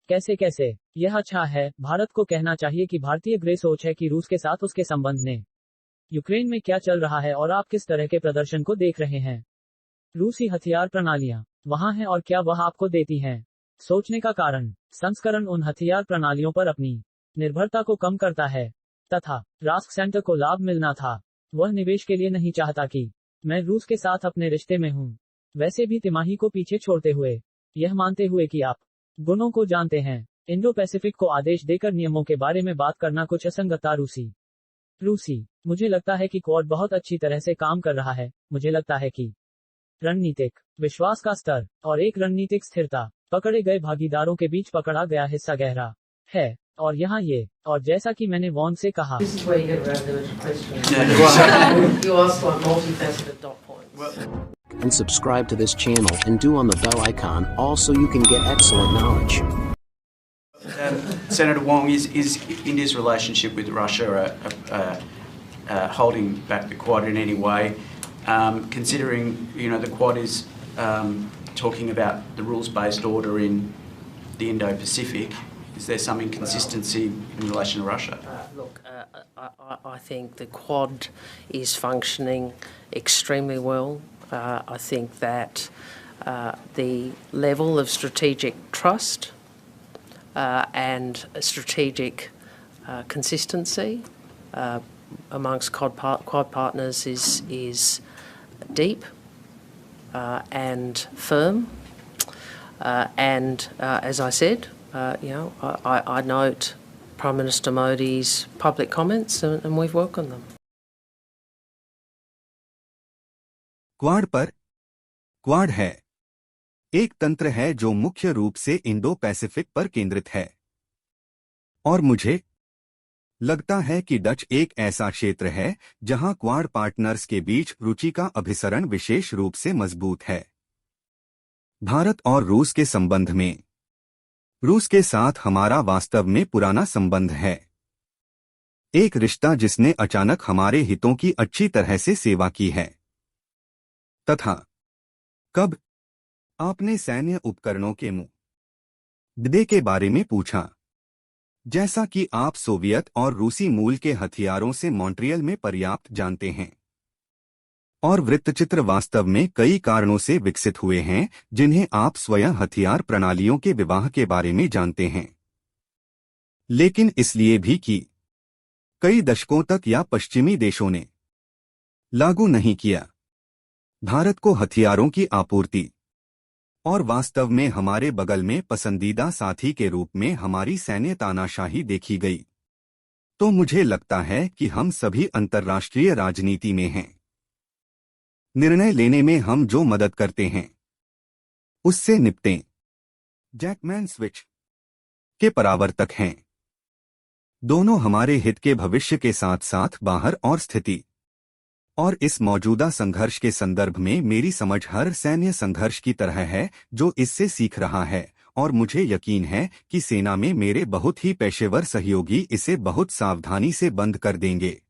कैसे कैसे? यह अच्छा है, भारत को कहना चाहिए कि भारतीय ग्रे सोच है कि रूस के साथ उसके संबंध ने। यूक्रेन में क्या चल रहा है और आप किस तरह के प्रदर्शन को देख रहे हैं? रूसी हथियार प्रणालियां वहां हैं और क्या वह आपको देती हैं? सोचने का कारण, संस्करण उन हथियार प्रणालियों पर अपनी निर्भरता को कम करता है। तथा रास्क सेंटर को लाभ मिलना था। वह निवेश के लिए नहीं चाहता कि मैं रूस के साथ अपने रिश्ते में हूं। वैसे भी तिमाही को पीछे छोड़ते हुए, यह मानते हुए कि आप गुणों को जानते हैं, इंडो पैसिफिक को आदेश देकर नियमों के बारे में बात करना कुछ असंगतता। रूसी मुझे लगता है कि क्वाड बहुत अच्छी तरह से काम कर रहा है। मुझे लगता है कि रणनीतिक विश्वास का स्तर और एक रणनीतिक स्थिरता पकड़े गए भागीदारों के बीच पकड़ा गया हिस्सा गहरा है। और यहाँ ये, और जैसा कि मैंने वॉन से कहा, This is where you get around the question. You ask like multifaceted dot points. And subscribe to this channel and do on the bell icon also you can get excellent knowledge. Senator Wong, is India's relationship with Russia holding back the Quad in any way? Considering the Quad is talking about the rules-based order in the Indo-Pacific, is there some inconsistency in relation to Russia? Look, I think the Quad is functioning extremely well. I think that the level of strategic trust and strategic consistency amongst Quad partners is deep and firm. And as I said, I note Prime Minister Modi's public comments and we've welcomed them. Quad पर quad है एक तंत्र है जो मुख्य रूप से Indo Pacific पर केंद्रित है, और मुझे लगता है कि डच एक ऐसा क्षेत्र है जहां क्वाड पार्टनर्स के बीच रुचि का अभिसरण विशेष रूप से मजबूत है। भारत और रूस के संबंध में, रूस के साथ हमारा वास्तव में पुराना संबंध है, एक रिश्ता जिसने अचानक हमारे हितों की अच्छी तरह से सेवा की है। तथा कब आपने सैन्य उपकरणों के मुद्दे के बारे में पूछा, जैसा कि आप सोवियत और रूसी मूल के हथियारों से मॉन्ट्रियल में पर्याप्त जानते हैं, और वृत्तचित्र वास्तव में कई कारणों से विकसित हुए हैं जिन्हें आप स्वयं हथियार प्रणालियों के विवाह के बारे में जानते हैं, लेकिन इसलिए भी कि कई दशकों तक या पश्चिमी देशों ने लागू नहीं किया। भारत को हथियारों की आपूर्ति और वास्तव में हमारे बगल में पसंदीदा साथी के रूप में हमारी सैन्य तानाशाही देखी गई। तो मुझे लगता है कि हम सभी अंतर्राष्ट्रीय राजनीति में हैं। निर्णय लेने में हम जो मदद करते हैं उससे निपटें। जैकमैन स्विच के परावर्तक हैं। दोनों हमारे हित के भविष्य के साथ साथ बाहर और स्थिति और इस मौजूदा संघर्ष के संदर्भ में मेरी समझ हर सैन्य संघर्ष की तरह है जो इससे सीख रहा है, और मुझे यकीन है कि सेना में मेरे बहुत ही पेशेवर सहयोगी इसे बहुत सावधानी से बंद कर देंगे।